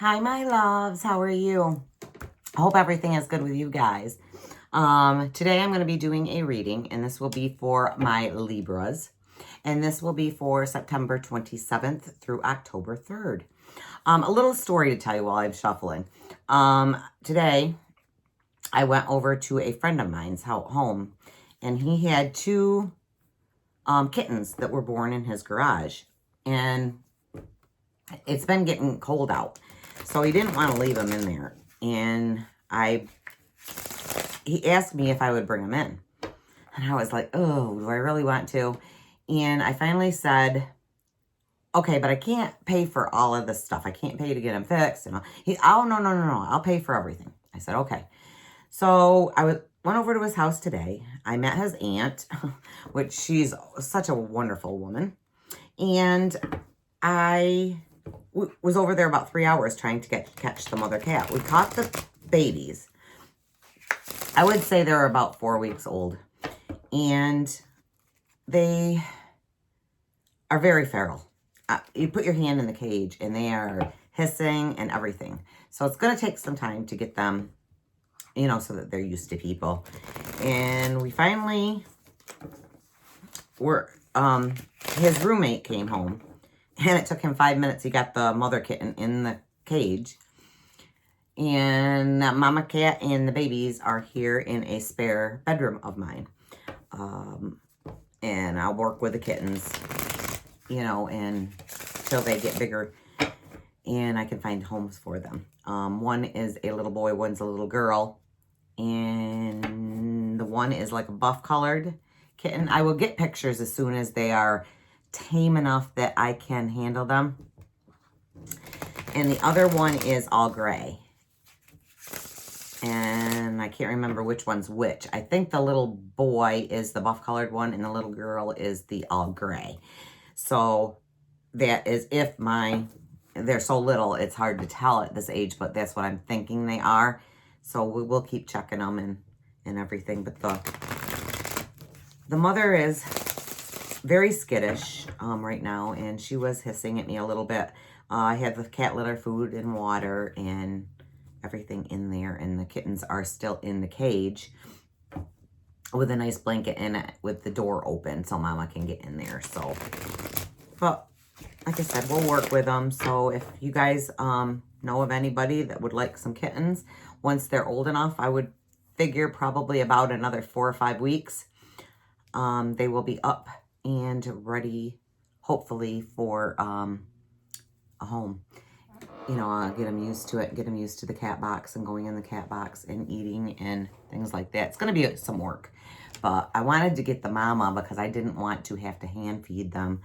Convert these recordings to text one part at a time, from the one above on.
Hi, my loves. How are you? I hope everything is good with you guys. Today I'm going to be doing a reading, and this will be for my Libras. And this will be for September 27th through October 3rd. A little story to tell you while I'm shuffling. Today, I went over to a friend of mine's home, and he had two kittens that were born in his garage. And it's been getting cold out. So he didn't want to leave them in there. And he asked me if I would bring them in. And I was like, oh, do I really want to? And I finally said, okay, but I can't pay for all of this stuff. I can't pay to get them fixed. And oh, no. I'll pay for everything. I said, okay. So I went over to his house today. I met his aunt, which she's such a wonderful woman. And I was over there about 3 hours trying to catch the mother cat. We caught the babies. I would say they're about 4 weeks old. And they are very feral. You put your hand in the cage and they are hissing and everything. So it's going to take some time to get them, so that they're used to people. And we finally his roommate came home. And it took him 5 minutes. He got the mother kitten in the cage. And that mama cat and the babies are here in a spare bedroom of mine. And I'll work with the kittens, until they get bigger. And I can find homes for them. One is a little boy, one's a little girl. And the one is like a buff-colored kitten. I will get pictures as soon as they are tame enough that I can handle them. And the other one is all gray. And I can't remember which one's which. I think the little boy is the buff-colored one and the little girl is the all gray. So that is they're so little, it's hard to tell at this age, but that's what I'm thinking they are. So we will keep checking them and everything. But the mother is very skittish right now, and she was hissing at me a little bit. I had the cat litter, food, and water, and everything in there, and the kittens are still in the cage with a nice blanket in it with the door open so Mama can get in there. So, but like I said, we'll work with them. So if you guys know of anybody that would like some kittens, once they're old enough, I would figure probably about another 4 or 5 weeks, they will be up and ready, hopefully, for a home. Get them used to it, get them used to the cat box and going in the cat box and eating and things like that. It's going to be some work, but I wanted to get the mama because I didn't want to have to hand feed them,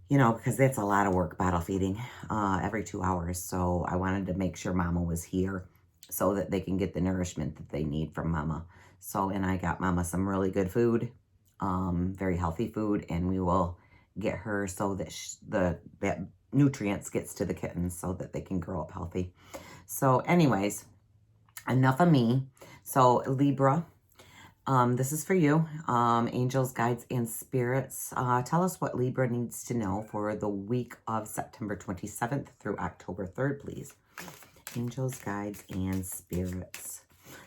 because that's a lot of work, bottle feeding every 2 hours. So I wanted to make sure mama was here so that they can get the nourishment that they need from mama. So, and I got mama some really good food. Very healthy food, and we will get her so that that nutrients gets to the kittens so that they can grow up healthy. So anyways, enough of me. So Libra, this is for you. Angels, guides, and spirits. Tell us what Libra needs to know for the week of September 27th through October 3rd, please. Angels, guides, and spirits.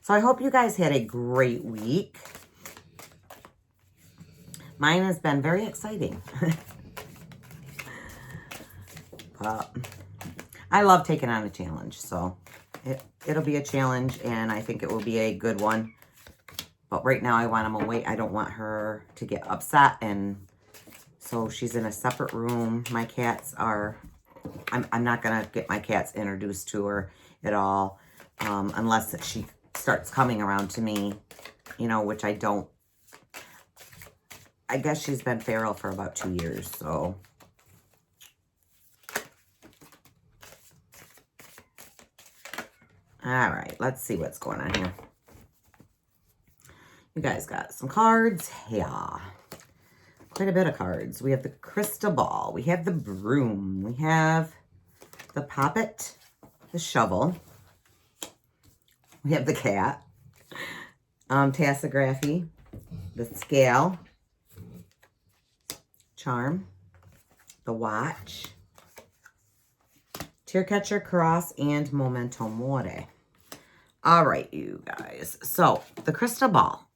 So I hope you guys had a great week. Mine has been very exciting. I love taking on a challenge, so it'll be a challenge, and I think it will be a good one. But right now I want them away. I don't want her to get upset, and so she's in a separate room. My cats are, I'm not going to get my cats introduced to her at all, unless she starts coming around to me, which I don't. I guess she's been feral for about 2 years, so. All right, let's see what's going on here. You guys got some cards. Yeah, quite a bit of cards. We have the crystal ball. We have the broom. We have the poppet, the shovel. We have the cat. Tassography, the scale, charm, the watch, Tear Catcher, Cross, and Memento Mori. All right, you guys. So, the crystal ball.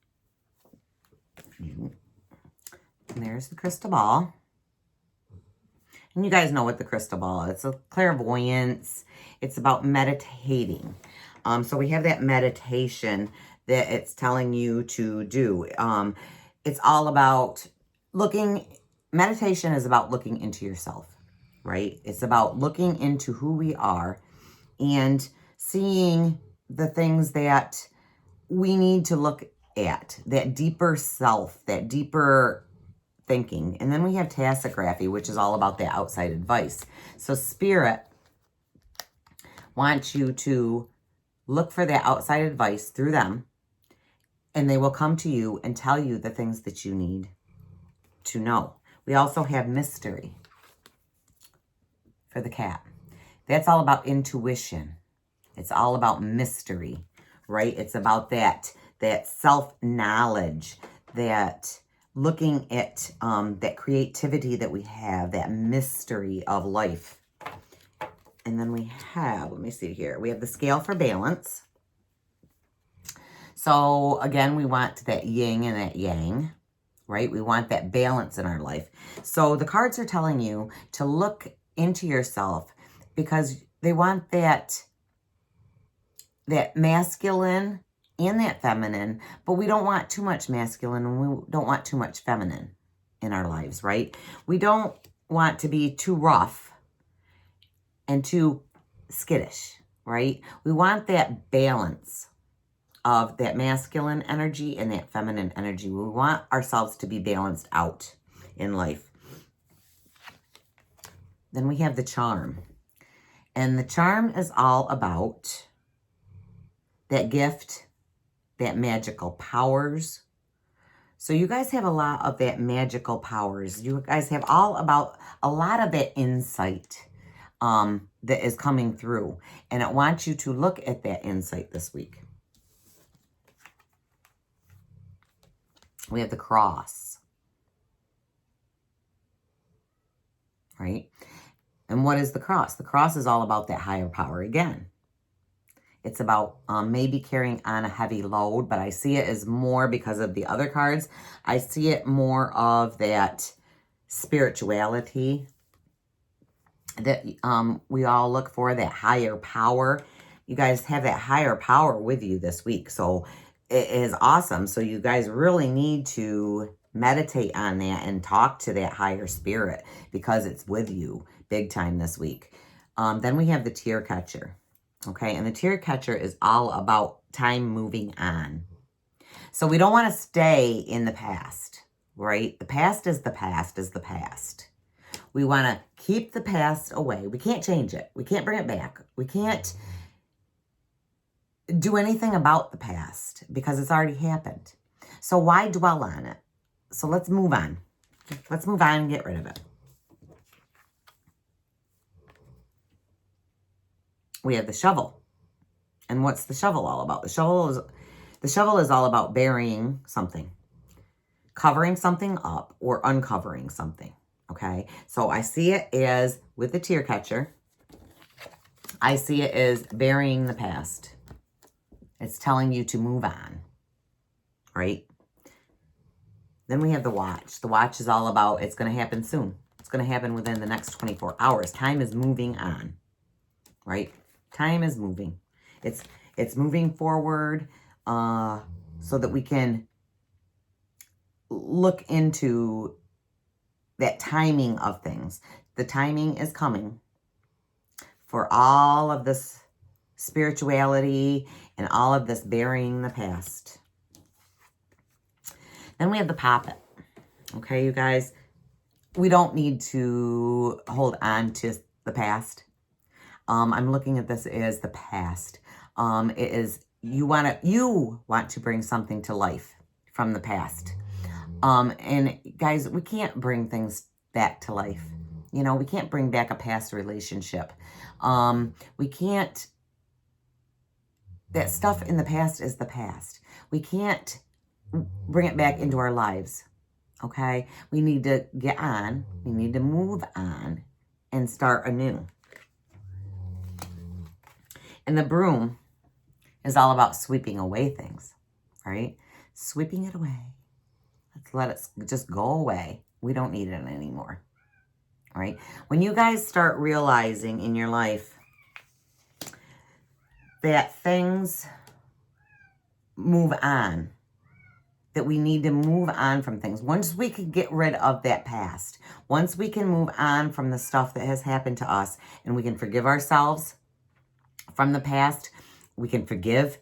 And there's the crystal ball. And you guys know what the crystal ball is. It's a clairvoyance. It's about meditating. So we have that meditation that it's telling you to do. It's all about meditation is about looking into yourself, right? It's about looking into who we are and seeing the things that we need to look at, that deeper self, that deeper thinking. And then we have tassigraphy, which is all about that outside advice. So Spirit wants you to look for that outside advice through them, and they will come to you and tell you the things that you need to know. We also have mystery for the cat. That's all about intuition. It's all about mystery, right? It's about that self-knowledge, that looking at that creativity that we have, that mystery of life. And then we have, let me see here, we have the scale for balance. So again, we want that yin and that yang, right? We want that balance in our life. So the cards are telling you to look into yourself because they want that masculine and that feminine, but we don't want too much masculine and we don't want too much feminine in our lives, right? We don't want to be too rough and too skittish, right? We want that balance of that masculine energy and that feminine energy. We want ourselves to be balanced out in life. Then we have the charm. And the charm is all about that gift, that magical powers. So you guys have a lot of that magical powers. You guys have a lot of that insight that is coming through. And it wants you to look at that insight this week. We have the cross. Right? And what is the cross? The cross is all about that higher power again. It's about maybe carrying on a heavy load, but I see it as more because of the other cards. I see it more of that spirituality that we all look for, that higher power. You guys have that higher power with you this week. So it is awesome. So you guys really need to meditate on that and talk to that higher spirit because it's with you big time this week. Then we have the tear catcher. Okay, and the tear catcher is all about time moving on. So we don't want to stay in the past, right? The past is the past is the past. We want to keep the past away. We can't change it. We can't bring it back. We can't do anything about the past because it's already happened. So why dwell on it? So let's move on. Let's move on and get rid of it. We have the shovel. And what's the shovel all about? The shovel is all about burying something, covering something up or uncovering something. Okay? So I see it as with the tear catcher. I see it as burying the past. It's telling you to move on. Right? Then we have the watch. The watch is all about it's going to happen soon. It's going to happen within the next 24 hours. Time is moving on. Right? Time is moving. It's moving forward so that we can look into that timing of things. The timing is coming for all of this spirituality and all of this burying the past. Then we have the poppet. Okay, you guys, we don't need to hold on to the past. I'm looking at this as the past. It is you want to bring something to life from the past. And guys, we can't bring things back to life. You know, we can't bring back a past relationship. We can't. That stuff in the past is the past. We can't bring it back into our lives. Okay? We need to get on. We need to move on and start anew. And the broom is all about sweeping away things, right? Sweeping it away. Let's let it just go away. We don't need it anymore, right? When you guys start realizing in your life that things move on, that we need to move on from things. Once we can get rid of that past, once we can move on from the stuff that has happened to us, and we can forgive ourselves from the past, we can forgive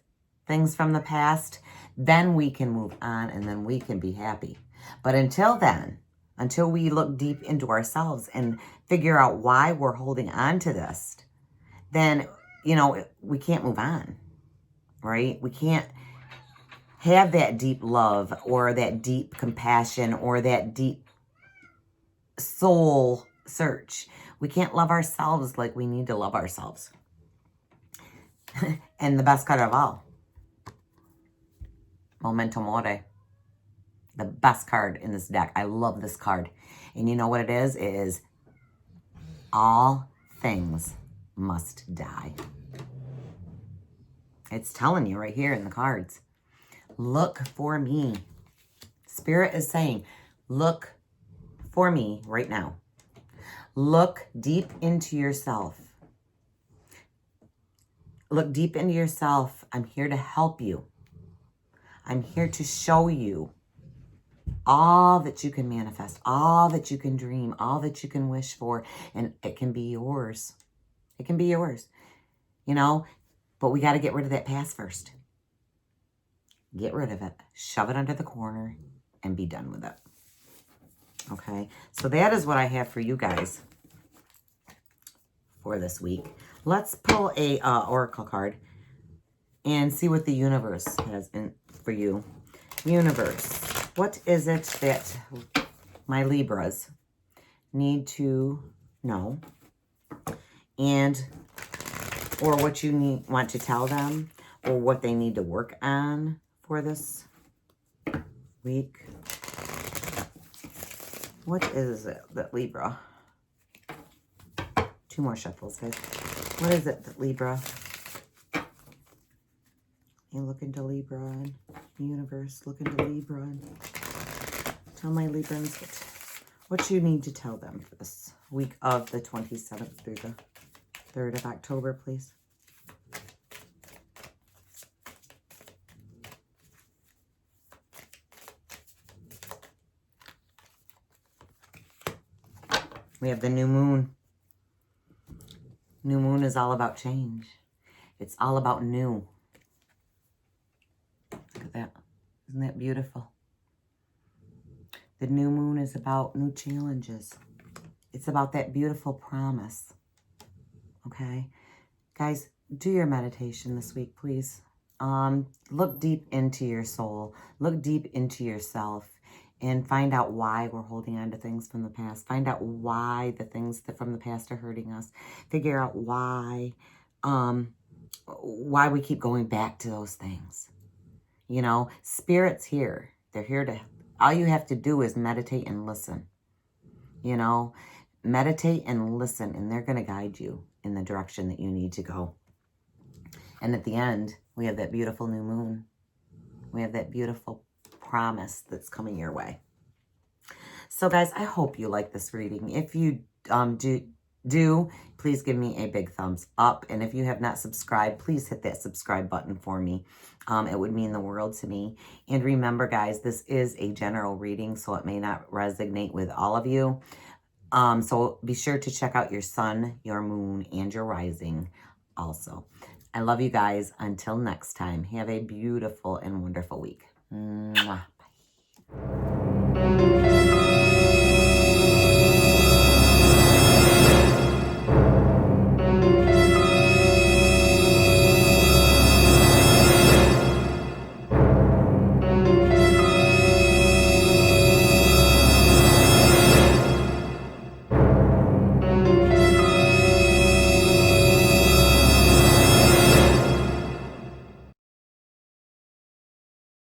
things from the past, then we can move on and then we can be happy. But until then, until we look deep into ourselves and figure out why we're holding on to this, then, you know, we can't move on, right? We can't have that deep love or that deep compassion or that deep soul search. We can't love ourselves like we need to love ourselves. And the best card of all, Memento Mori. The best card in this deck. I love this card. And you know what it is? It is all things must die. It's telling you right here in the cards. Look for me. Spirit is saying, look for me right now. Look deep into yourself. Look deep into yourself. I'm here to help you. I'm here to show you all that you can manifest, all that you can dream, all that you can wish for, and it can be yours. It can be yours, you know, but we got to get rid of that past first. Get rid of it, shove it under the corner, and be done with it. Okay, so that is what I have for you guys for this week. Let's pull a oracle card and see what the universe has in for you. Universe, what is it that my Libras need to know, and or what you want to tell them, or what they need to work on for this week? What is it that Libra? 2 more shuffles, guys. What is it that Libra? You look into Libra and universe. Look into Libra and tell my Librans what you need to tell them for this week of the 27th through the 3rd of October, please. We have the new moon. New moon is all about change. It's all about new. Look at that. Isn't that beautiful? The new moon is about new challenges. It's about that beautiful promise. Okay? Guys, do your meditation this week, please. Look deep into your soul. Look deep into yourself. And find out why we're holding on to things from the past. Find out why the things from the past are hurting us. Figure out why we keep going back to those things. You know, Spirit's here. They're here to, all you have to do is meditate and listen. You know, meditate and listen, and they're going to guide you in the direction that you need to go. And at the end, we have that beautiful new moon. We have that beautiful promise that's coming your way. So guys, I hope you like this reading. If you do, please give me a big thumbs up. And if you have not subscribed, please hit that subscribe button for me. It would mean the world to me. And remember, guys, this is a general reading, so it may not resonate with all of you. So be sure to check out your sun, your moon, and your rising also. I love you guys. Until next time, have a beautiful and wonderful week.